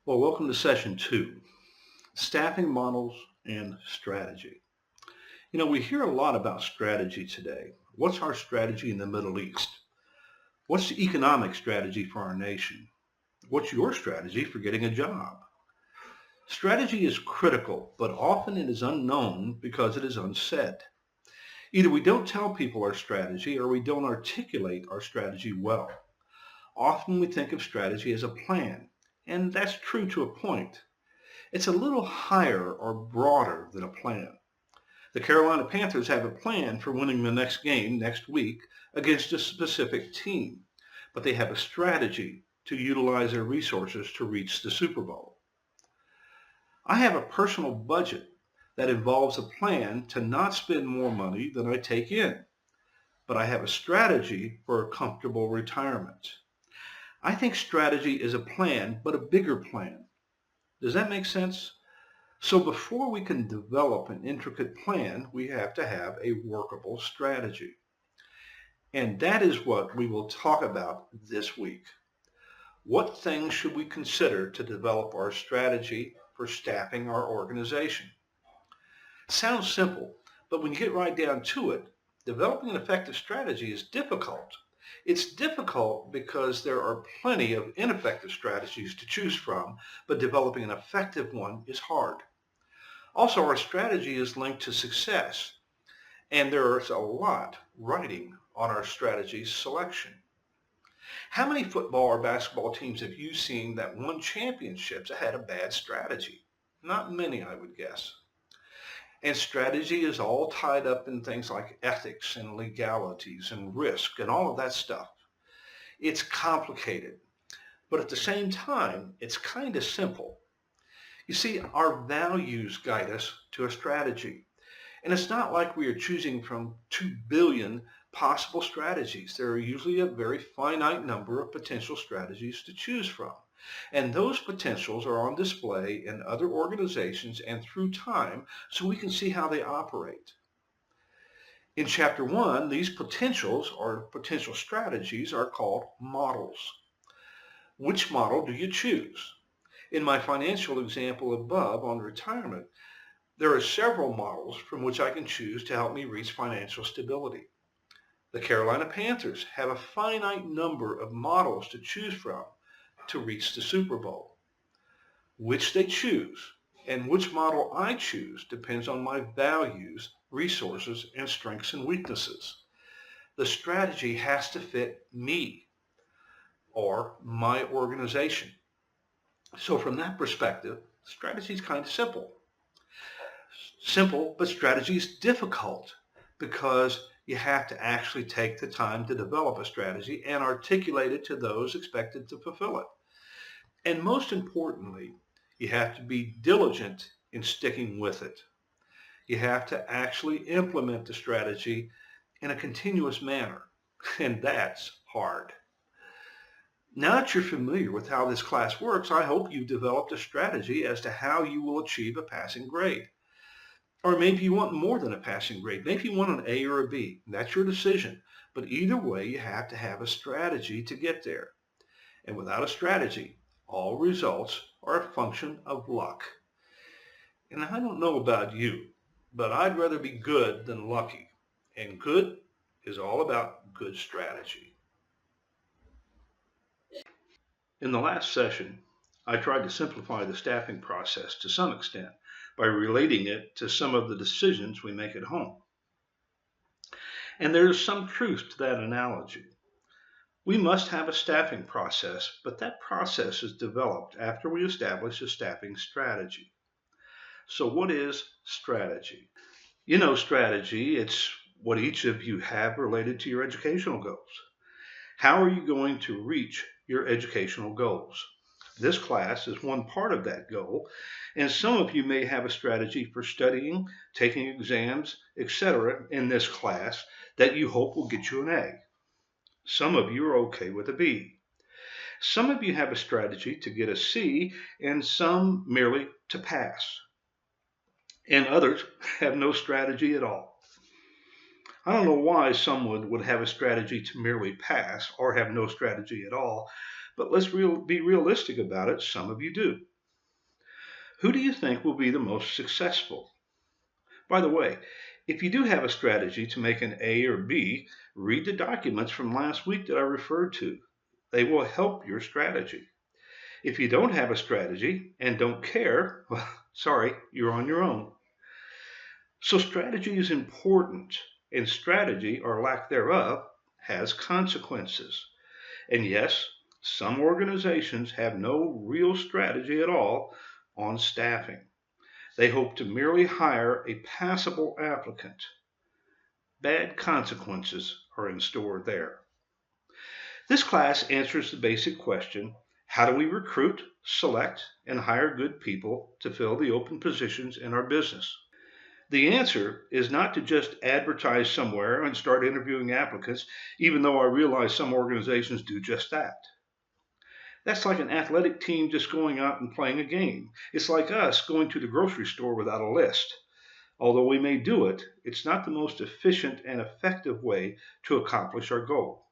Well, welcome to session 2, staffing models and strategy. We hear a lot about strategy today. What's our strategy in the Middle East? What's the economic strategy for our nation? What's your strategy for getting a job? Strategy is critical, but often it is unknown because it is unsaid. Either we don't tell people our strategy or we don't articulate our strategy well. Often we think of strategy as a plan, and that's true to a point. It's a little higher or broader than a plan. The Carolina Panthers have a plan for winning the next game next week against a specific team, but they have a strategy to utilize their resources to reach the Super Bowl. I have a personal budget that involves a plan to not spend more money than I take in, but I have a strategy for a comfortable retirement. I think strategy is a plan, but a bigger plan. Does that make sense? So before we can develop an intricate plan, we have to have a workable strategy. And that is what we will talk about this week. What things should we consider to develop our strategy for staffing our organization? Sounds simple, but when you get right down to it, developing an effective strategy is difficult. It's difficult because there are plenty of ineffective strategies to choose from, but developing an effective one is hard. Also, our strategy is linked to success, and there's a lot writing on our strategy selection. How many football or basketball teams have you seen that won championships that had a bad strategy? Not many, I would guess. And strategy is all tied up in things like ethics and legalities and risk and all of that stuff. It's complicated, but at the same time, it's kind of simple. You see, our values guide us to a strategy. And it's not like we are choosing from 2 billion possible strategies. There are usually a very finite number of potential strategies to choose from. And those potentials are on display in other organizations and through time so we can see how they operate. In Chapter 1, these potentials or potential strategies are called models. Which model do you choose? In my financial example above on retirement, there are several models from which I can choose to help me reach financial stability. The Carolina Panthers have a finite number of models to choose from to reach the Super Bowl. Which they choose and which model I choose depends on my values, resources, and strengths and weaknesses. The strategy has to fit me or my organization. So from that perspective, strategy is kind of simple. Simple, but strategy is difficult because you have to actually take the time to develop a strategy and articulate it to those expected to fulfill it. And most importantly, you have to be diligent in sticking with it. You have to actually implement the strategy in a continuous manner, and that's hard. Now that you're familiar with how this class works, I hope you've developed a strategy as to how you will achieve a passing grade. Or maybe you want more than a passing grade. Maybe you want an A or a B. That's your decision. But either way, you have to have a strategy to get there. And without a strategy, all results are a function of luck. And I don't know about you, but I'd rather be good than lucky. And good is all about good strategy. In the last session, I tried to simplify the staffing process to some extent by relating it to some of the decisions we make at home. And there's some truth to that analogy. We must have a staffing process, but that process is developed after we establish a staffing strategy. So what is strategy? Strategy, it's what each of you have related to your educational goals. How are you going to reach your educational goals? This class is one part of that goal, and some of you may have a strategy for studying, taking exams, etc. in this class that you hope will get you an A. Some of you are okay with a B. Some of you have a strategy to get a C, and some merely to pass. And others have no strategy at all. I don't know why someone would have a strategy to merely pass or have no strategy at all, but let's be realistic about it. Some of you do. Who do you think will be the most successful? By the way, if you do have a strategy to make an A or B, read the documents from last week that I referred to. They will help your strategy. If you don't have a strategy and don't care, well, sorry, you're on your own. So strategy is important, and strategy, or lack thereof, has consequences. And yes, some organizations have no real strategy at all on staffing. They hope to merely hire a passable applicant. Bad consequences are in store there. This class answers the basic question, how do we recruit, select, and hire good people to fill the open positions in our business? The answer is not to just advertise somewhere and start interviewing applicants, even though I realize some organizations do just that. That's like an athletic team just going out and playing a game. It's like us going to the grocery store without a list. Although we may do it, it's not the most efficient and effective way to accomplish our goal.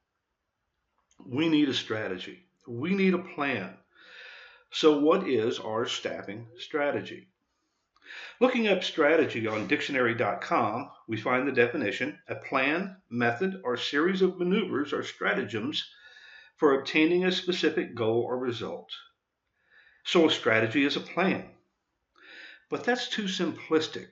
We need a strategy. We need a plan. So what is our staffing strategy? Looking up strategy on dictionary.com, we find the definition: a plan, method, or series of maneuvers or stratagems for obtaining a specific goal or result. So a strategy is a plan. But that's too simplistic.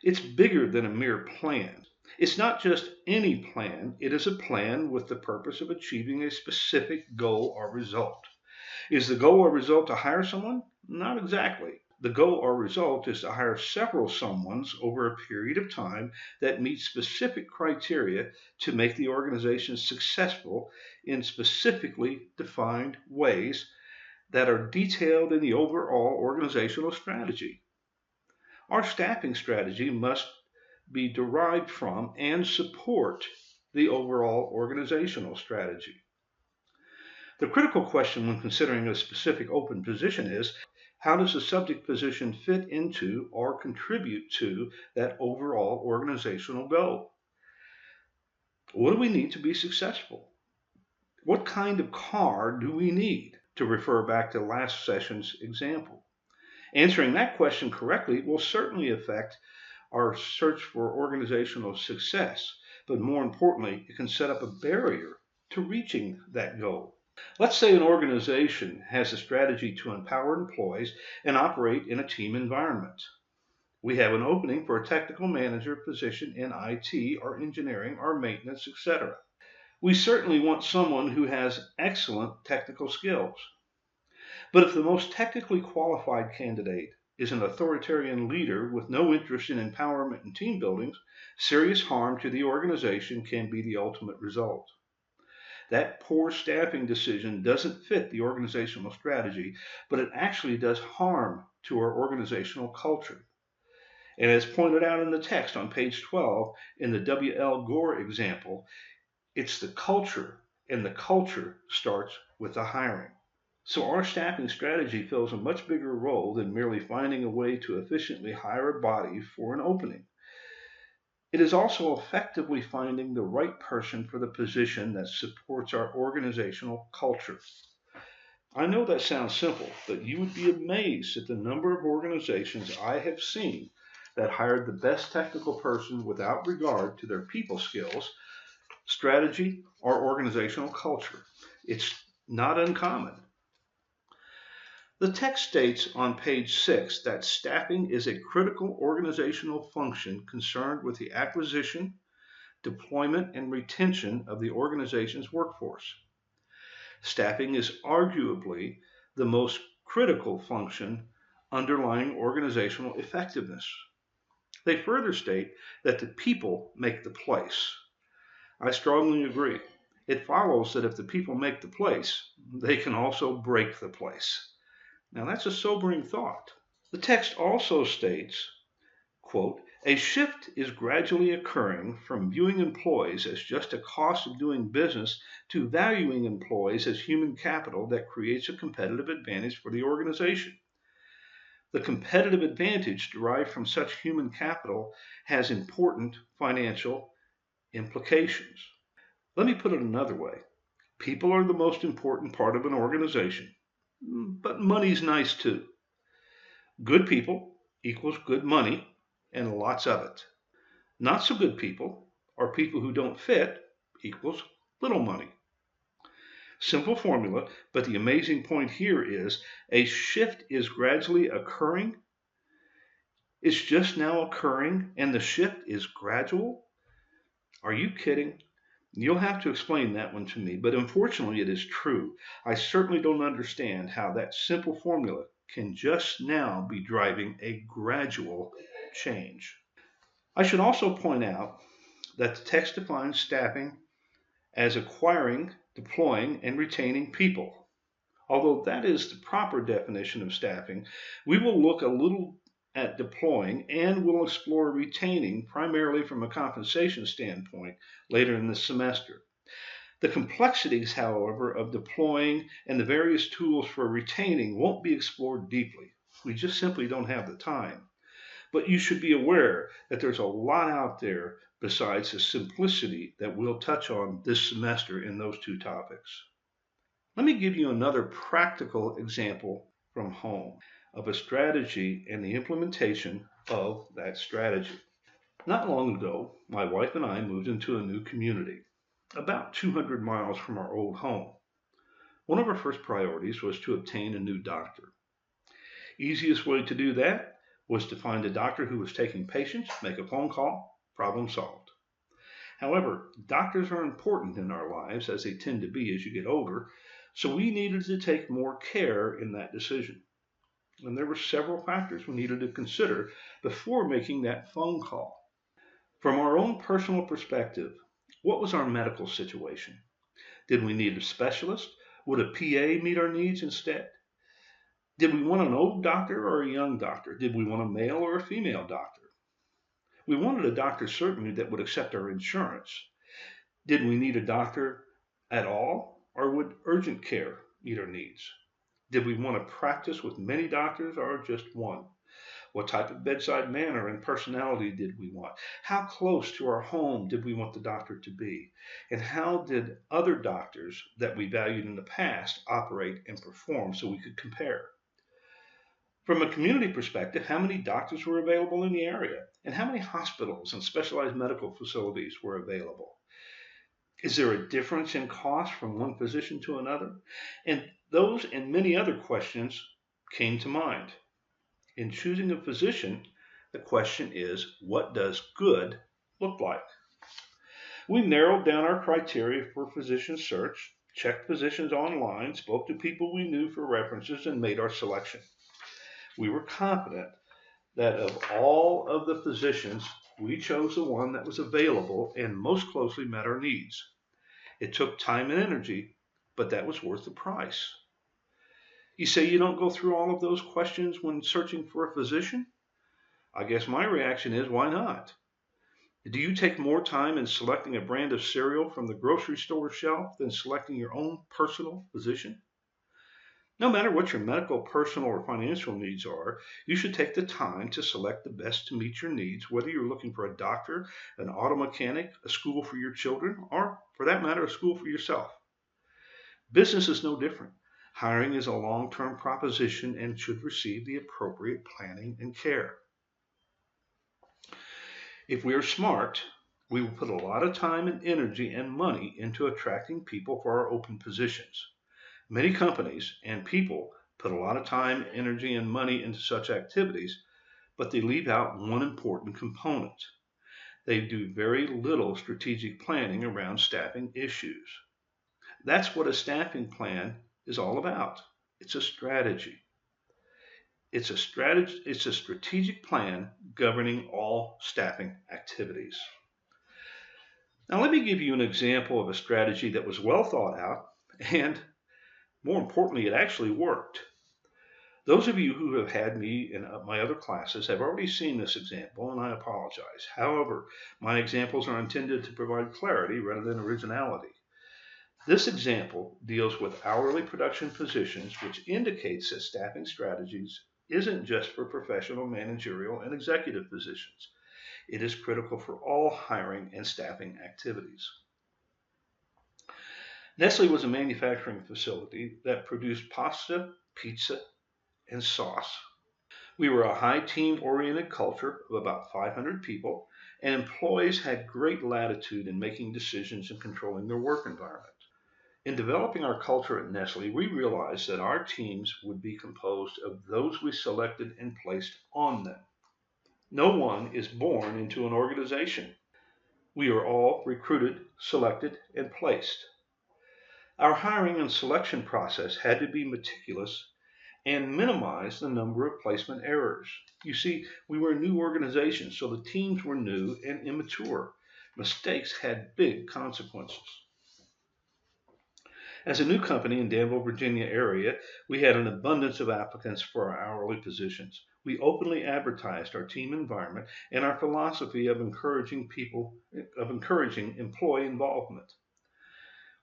It's bigger than a mere plan. It's not just any plan, it is a plan with the purpose of achieving a specific goal or result. Is the goal or result to hire someone? Not exactly. The goal or result is to hire several someones over a period of time that meet specific criteria to make the organization successful in specifically defined ways that are detailed in the overall organizational strategy. Our staffing strategy must be derived from and support the overall organizational strategy. The critical question when considering a specific open position is, how does the subject position fit into or contribute to that overall organizational goal? What do we need to be successful? What kind of car do we need, to refer back to last session's example? Answering that question correctly will certainly affect our search for organizational success, but more importantly, it can set up a barrier to reaching that goal. Let's say an organization has a strategy to empower employees and operate in a team environment. We have an opening for a technical manager position in IT or engineering or maintenance, etc. We certainly want someone who has excellent technical skills. But if the most technically qualified candidate is an authoritarian leader with no interest in empowerment and team building, serious harm to the organization can be the ultimate result. That poor staffing decision doesn't fit the organizational strategy, but it actually does harm to our organizational culture. And as pointed out in the text on page 12 in the W.L. Gore example, it's the culture, and the culture starts with the hiring. So our staffing strategy fills a much bigger role than merely finding a way to efficiently hire a body for an opening. It is also effectively finding the right person for the position that supports our organizational culture. I know that sounds simple, but you would be amazed at the number of organizations I have seen that hired the best technical person without regard to their people skills, strategy, or organizational culture. It's not uncommon. The text states on page 6 that staffing is a critical organizational function concerned with the acquisition, deployment, and retention of the organization's workforce. Staffing is arguably the most critical function underlying organizational effectiveness. They further state that the people make the place. I strongly agree. It follows that if the people make the place, they can also break the place. Now that's a sobering thought. The text also states, quote, a shift is gradually occurring from viewing employees as just a cost of doing business to valuing employees as human capital that creates a competitive advantage for the organization. The competitive advantage derived from such human capital has important financial implications. Let me put it another way. People are the most important part of an organization, but money's nice too. Good people equals good money and lots of it. Not so good people, or people who don't fit, equals little money. Simple formula, but the amazing point here is a shift is gradually occurring. It's just now occurring, and the shift is gradual. Are you kidding? You'll have to explain that one to me, but unfortunately it is true. I certainly don't understand how that simple formula can just now be driving a gradual change. I should also point out that the text defines staffing as acquiring, deploying, and retaining people. Although that is the proper definition of staffing, we will look a little at deploying and we'll explore retaining primarily from a compensation standpoint later in the semester. The complexities, however, of deploying and the various tools for retaining won't be explored deeply. We just simply don't have the time. But you should be aware that there's a lot out there besides the simplicity that we'll touch on this semester in those two topics. Let me give you another practical example from home of a strategy and the implementation of that strategy. Not long ago, my wife and I moved into a new community, about 200 miles from our old home. One of our first priorities was to obtain a new doctor. Easiest way to do that was to find a doctor who was taking patients, make a phone call, problem solved. However, doctors are important in our lives, as they tend to be as you get older, so we needed to take more care in that decision. And there were several factors we needed to consider before making that phone call. From our own personal perspective, what was our medical situation? Did we need a specialist? Would a PA meet our needs instead? Did we want an old doctor or a young doctor? Did we want a male or a female doctor? We wanted a doctor certainly that would accept our insurance. Did we need a doctor at all, or would urgent care meet our needs? Did we want to practice with many doctors or just one? What type of bedside manner and personality did we want? How close to our home did we want the doctor to be? And how did other doctors that we valued in the past operate and perform so we could compare? From a community perspective, how many doctors were available in the area? And how many hospitals and specialized medical facilities were available? Is there a difference in cost from one physician to another? And those and many other questions came to mind. In choosing a physician, the question is, what does good look like? We narrowed down our criteria for physician search, checked physicians online, spoke to people we knew for references, and made our selection. We were confident that of all of the physicians, we chose the one that was available and most closely met our needs. It took time and energy, but that was worth the price. You say you don't go through all of those questions when searching for a physician? I guess my reaction is, why not? Do you take more time in selecting a brand of cereal from the grocery store shelf than selecting your own personal physician? No matter what your medical, personal, or financial needs are, you should take the time to select the best to meet your needs, whether you're looking for a doctor, an auto mechanic, a school for your children, or, for that matter, a school for yourself. Business is no different. Hiring is a long-term proposition and should receive the appropriate planning and care. If we are smart, we will put a lot of time and energy and money into attracting people for our open positions. Many companies and people put a lot of time, energy, and money into such activities, but they leave out one important component. They do very little strategic planning around staffing issues. That's what a staffing plan is all about. It's a strategy. It's a strategic plan governing all staffing activities. Now let me give you an example of a strategy that was well thought out and, more importantly, it actually worked. Those of you who have had me in my other classes have already seen this example, and I apologize. However, my examples are intended to provide clarity rather than originality. This example deals with hourly production positions, which indicates that staffing strategies isn't just for professional, managerial, and executive positions. It is critical for all hiring and staffing activities. Nestle was a manufacturing facility that produced pasta, pizza, and sauce. We were a high team-oriented culture of about 500 people, and employees had great latitude in making decisions and controlling their work environment. In developing our culture at Nestle, we realized that our teams would be composed of those we selected and placed on them. No one is born into an organization. We are all recruited, selected, and placed. Our hiring and selection process had to be meticulous and minimize the number of placement errors. You see, we were a new organization, so the teams were new and immature. Mistakes had big consequences. As a new company in Danville, Virginia area, we had an abundance of applicants for our hourly positions. We openly advertised our team environment and our philosophy of encouraging employee involvement.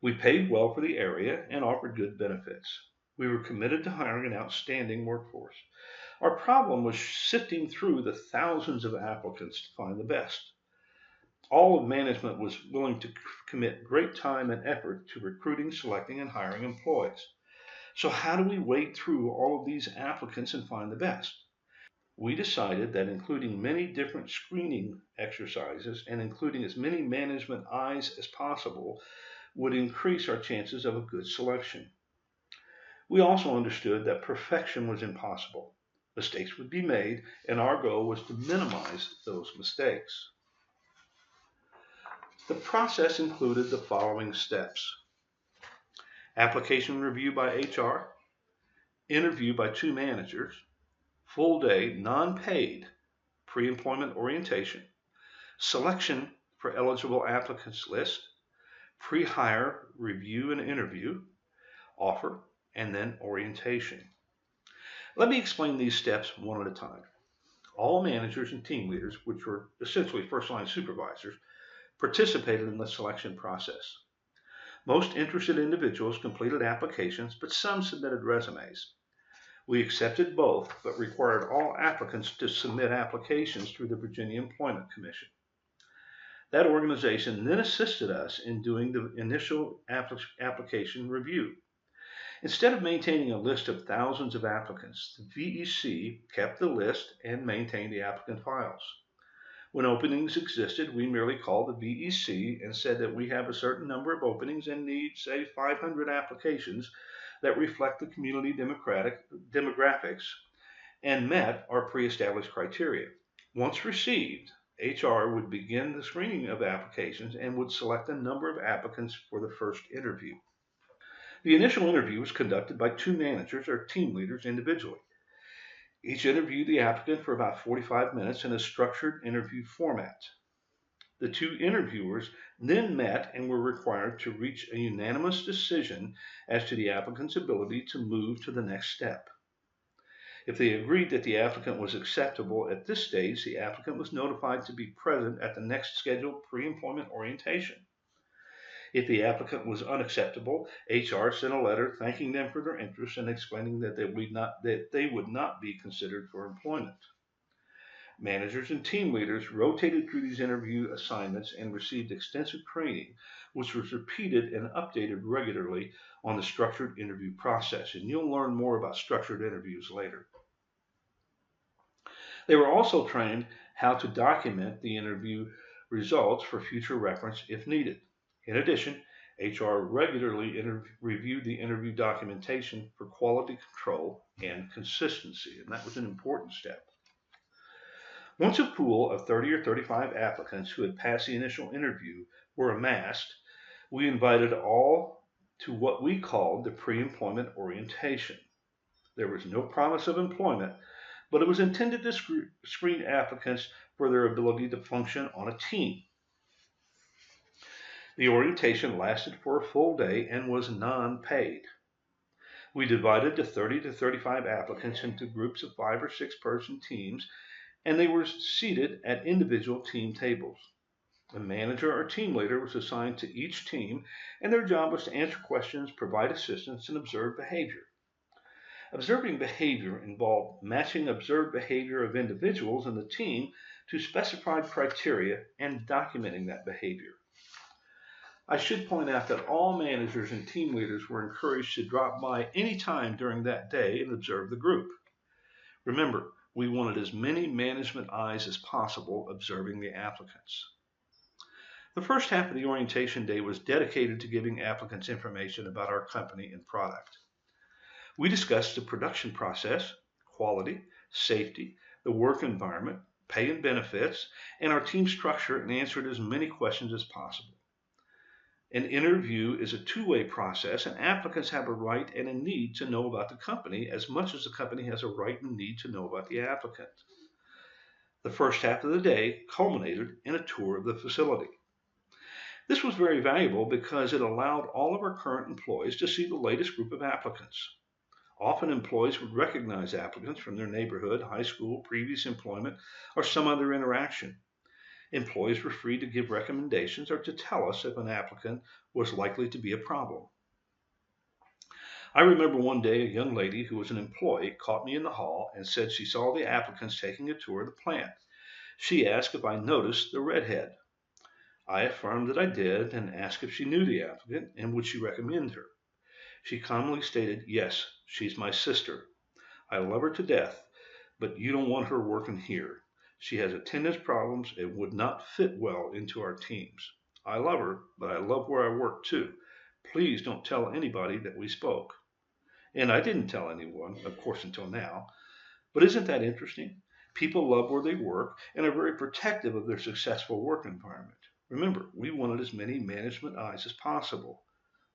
We paid well for the area and offered good benefits. We were committed to hiring an outstanding workforce. Our problem was sifting through the thousands of applicants to find the best. All of management was willing to commit great time and effort to recruiting, selecting, and hiring employees. So how do we wade through all of these applicants and find the best? We decided that including many different screening exercises and including as many management eyes as possible would increase our chances of a good selection. We also understood that perfection was impossible. Mistakes would be made, and our goal was to minimize those mistakes. The process included the following steps: application review by HR, interview by 2 managers, full day non-paid pre-employment orientation, selection for eligible applicants list, pre-hire review and interview, offer, and then orientation. Let me explain these steps one at a time. All managers and team leaders, which were essentially first-line supervisors, participated in the selection process. Most interested individuals completed applications, but some submitted resumes. We accepted both, but required all applicants to submit applications through the Virginia Employment Commission. That organization then assisted us in doing the initial application review. Instead of maintaining a list of thousands of applicants, the VEC kept the list and maintained the applicant files. When openings existed, we merely called the VEC and said that we have a certain number of openings and need, say, 500 applications that reflect the community demographics and met our pre-established criteria. Once received, HR would begin the screening of applications and would select a number of applicants for the first interview. The initial interview was conducted by 2 managers or team leaders individually. Each interviewed the applicant for about 45 minutes in a structured interview format. The 2 interviewers then met and were required to reach a unanimous decision as to the applicant's ability to move to the next step. If they agreed that the applicant was acceptable at this stage, the applicant was notified to be present at the next scheduled pre-employment orientation. If the applicant was unacceptable, HR sent a letter thanking them for their interest and explaining that they would not be considered for employment. Managers and team leaders rotated through these interview assignments and received extensive training, which was repeated and updated regularly on the structured interview process. And you'll learn more about structured interviews later. They were also trained how to document the interview results for future reference if needed. In addition, HR regularly reviewed the interview documentation for quality control and consistency, and that was an important step. Once a pool of 30 or 35 applicants who had passed the initial interview were amassed, we invited all to what we called the pre-employment orientation. There was no promise of employment, but it was intended to screen applicants for their ability to function on a team. The orientation lasted for a full day and was non-paid. We divided the 30 to 35 applicants into groups of 5 or 6 person teams, and they were seated at individual team tables. A manager or team leader was assigned to each team, and their job was to answer questions, provide assistance, and observe behavior. Observing behavior involved matching observed behavior of individuals in the team to specified criteria and documenting that behavior. I should point out that all managers and team leaders were encouraged to drop by any time during that day and observe the group. Remember, We wanted as many management eyes as possible observing the applicants. The first half of the orientation day was dedicated to giving applicants information about our company and product. We discussed the production process, quality, safety, the work environment, pay and benefits, and our team structure, and answered as many questions as possible. An interview is a two-way process, and applicants have a right and a need to know about the company as much as the company has a right and need to know about the applicant. The first half of the day culminated in a tour of the facility. This was very valuable because it allowed all of our current employees to see the latest group of applicants. Often employees would recognize applicants from their neighborhood, high school, previous employment, or some other interaction. Employees were free to give recommendations or to tell us if an applicant was likely to be a problem. I remember one day a young lady who was an employee caught me in the hall and said she saw the applicants taking a tour of the plant. She asked if I noticed the redhead. I affirmed that I did and asked if she knew the applicant and would she recommend her. She calmly stated, "Yes, she's my sister. I love her to death, but you don't want her working here. She has attendance problems and would not fit well into our teams. I love her, but I love where I work too. Please don't tell anybody that we spoke." And I didn't tell anyone, of course, until now. But isn't that interesting? People love where they work and are very protective of their successful work environment. Remember, we wanted as many management eyes as possible.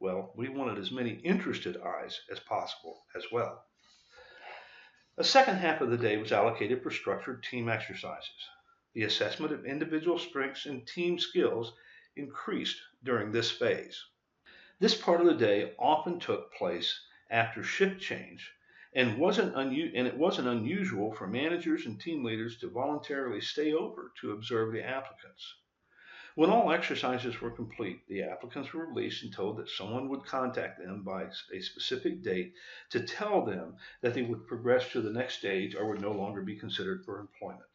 Well, we wanted as many interested eyes as possible as well. The second half of the day was allocated for structured team exercises. The assessment of individual strengths and team skills increased during this phase. This part of the day often took place after shift change, and it wasn't unusual for managers and team leaders to voluntarily stay over to observe the applicants. When all exercises were complete, the applicants were released and told that someone would contact them by a specific date to tell them that they would progress to the next stage or would no longer be considered for employment.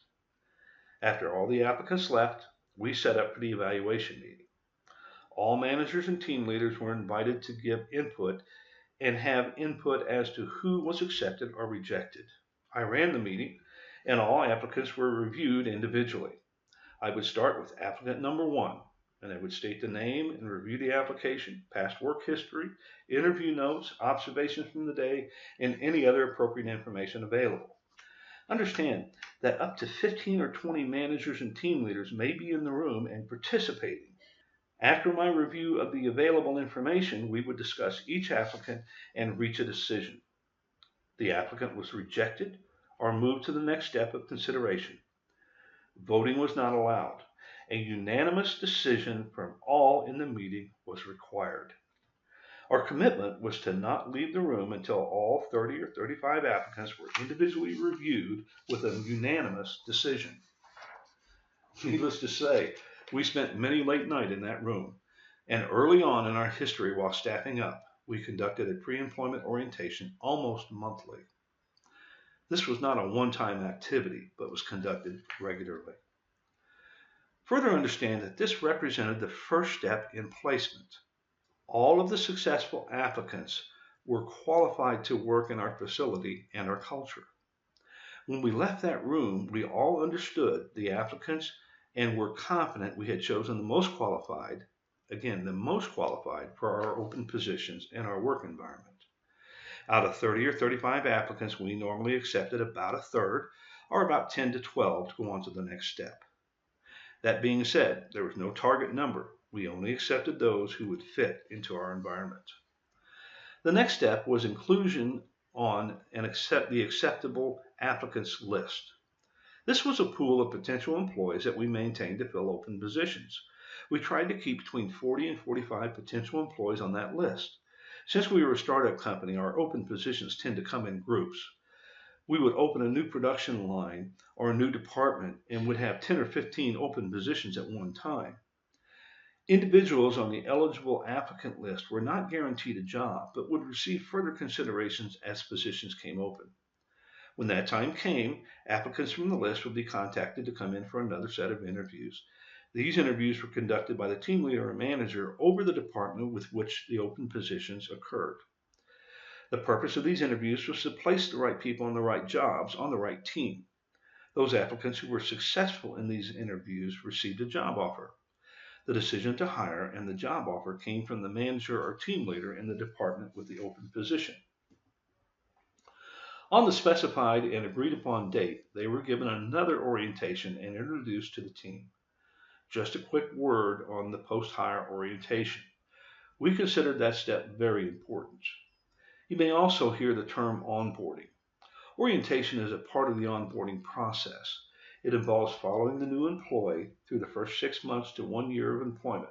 After all the applicants left, we set up for the evaluation meeting. All managers and team leaders were invited to give input and have input as to who was accepted or rejected. I ran the meeting, and all applicants were reviewed individually. I would start with applicant number 1, and I would state the name and review the application, past work history, interview notes, observations from the day, and any other appropriate information available. Understand that up to 15 or 20 managers and team leaders may be in the room and participating. After my review of the available information, we would discuss each applicant and reach a decision. The applicant was rejected or moved to the next step of consideration. Voting was not allowed. A unanimous decision from all in the meeting was required. Our commitment was to not leave the room until all 30 or 35 applicants were individually reviewed with a unanimous decision. Needless to say, we spent many late nights in that room, and early on in our history while staffing up, we conducted a pre-employment orientation almost monthly. This was not a one-time activity, but was conducted regularly. Further understand that this represented the first step in placement. All of the successful applicants were qualified to work in our facility and our culture. When we left that room, we all understood the applicants and were confident we had chosen the most qualified, again, the most qualified for our open positions and our work environment. Out of 30 or 35 applicants, we normally accepted about a third, or about 10 to 12 to go on to the next step. That being said, there was no target number. We only accepted those who would fit into our environment. The next step was inclusion on the acceptable applicants list. This was a pool of potential employees that we maintained to fill open positions. We tried to keep between 40 and 45 potential employees on that list. Since we were a startup company, our open positions tend to come in groups. We would open a new production line or a new department and would have 10 or 15 open positions at one time. Individuals on the eligible applicant list were not guaranteed a job, but would receive further considerations as positions came open. When that time came, applicants from the list would be contacted to come in for another set of interviews. These interviews were conducted by the team leader or manager over the department with which the open positions occurred. The purpose of these interviews was to place the right people in the right jobs on the right team. Those applicants who were successful in these interviews received a job offer. The decision to hire and the job offer came from the manager or team leader in the department with the open position. On the specified and agreed upon date, they were given another orientation and introduced to the team. Just a quick word on the post-hire orientation. We considered that step very important. You may also hear the term onboarding. Orientation is a part of the onboarding process. It involves following the new employee through the first 6 months to 1 year of employment.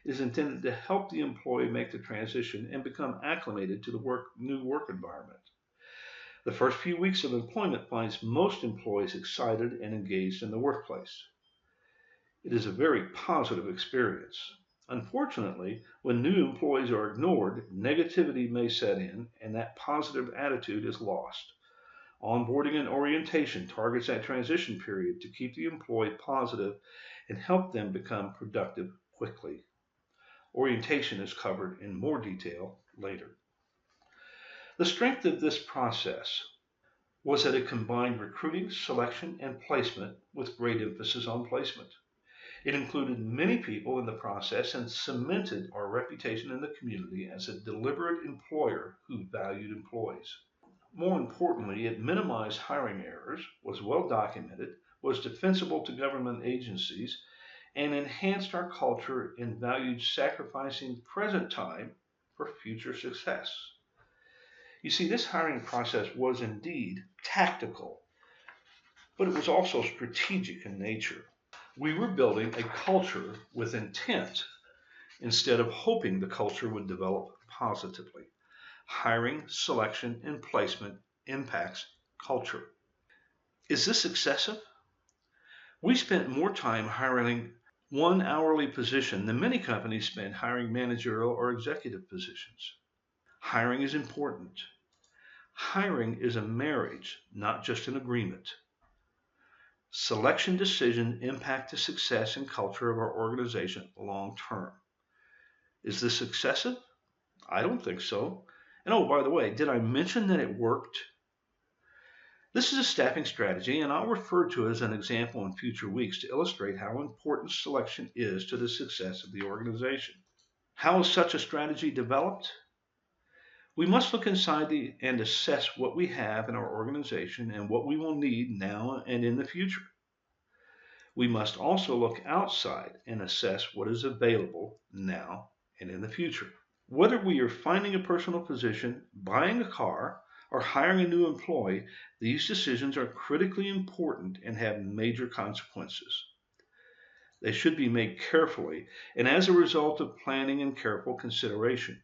It is intended to help the employee make the transition and become acclimated to the new work environment. The first few weeks of employment finds most employees excited and engaged in the workplace. It is a very positive experience. Unfortunately, when new employees are ignored, negativity may set in and that positive attitude is lost. Onboarding and orientation targets that transition period to keep the employee positive and help them become productive quickly. Orientation is covered in more detail later. The strength of this process was that it combined recruiting, selection, and placement with great emphasis on placement. It included many people in the process and cemented our reputation in the community as a deliberate employer who valued employees. More importantly, it minimized hiring errors, was well documented, was defensible to government agencies, and enhanced our culture and valued sacrificing present time for future success. You see, this hiring process was indeed tactical, but it was also strategic in nature. We were building a culture with intent instead of hoping the culture would develop positively. Hiring, selection, and placement impacts culture. Is this excessive? We spent more time hiring one hourly position than many companies spend hiring managerial or executive positions. Hiring is important. Hiring is a marriage, not just an agreement. Selection decisions impact the success and culture of our organization long term. Is this excessive? I don't think so. And oh, by the way, did I mention that it worked? This is a staffing strategy, and I'll refer to it as an example in future weeks to illustrate how important selection is to the success of the organization. How is such a strategy developed? We must look inside and assess what we have in our organization and what we will need now and in the future. We must also look outside and assess what is available now and in the future. Whether we are finding a personal position, buying a car, or hiring a new employee, these decisions are critically important and have major consequences. They should be made carefully and as a result of planning and careful consideration.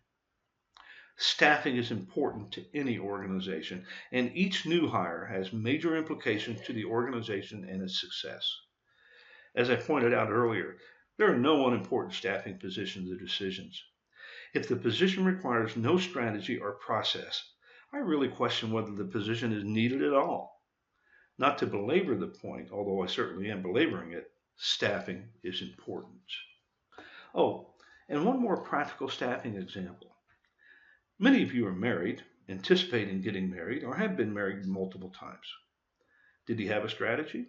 Staffing is important to any organization, and each new hire has major implications to the organization and its success. As I pointed out earlier, there are no unimportant staffing positions or decisions. If the position requires no strategy or process, I really question whether the position is needed at all. Not to belabor the point, although I certainly am belaboring it, staffing is important. Oh, and one more practical staffing example. Many of you are married, anticipating getting married, or have been married multiple times. Did you have a strategy?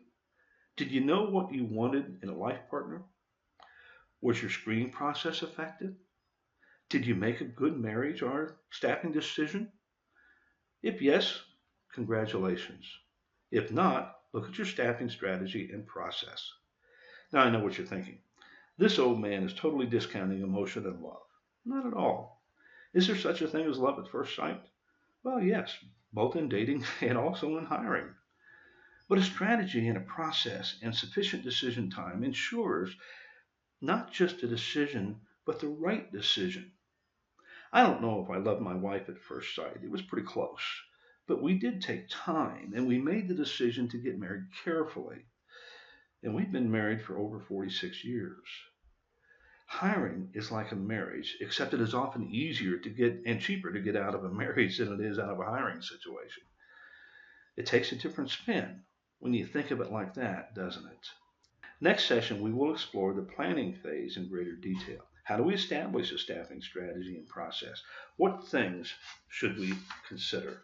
Did you know what you wanted in a life partner? Was your screening process effective? Did you make a good marriage or staffing decision? If yes, congratulations. If not, look at your staffing strategy and process. Now I know what you're thinking. This old man is totally discounting emotion and love. Not at all. Is there such a thing as love at first sight? Well, yes, both in dating and also in hiring. But a strategy and a process and sufficient decision time ensures not just a decision, but the right decision. I don't know if I loved my wife at first sight. It was pretty close. But we did take time, and we made the decision to get married carefully. And we've been married for over 46 years. Hiring is like a marriage, except it is often easier to get and cheaper to get out of a marriage than it is out of a hiring situation. It takes a different spin when you think of it like that, doesn't it? Next session, we will explore the planning phase in greater detail. How do we establish a staffing strategy and process? What things should we consider?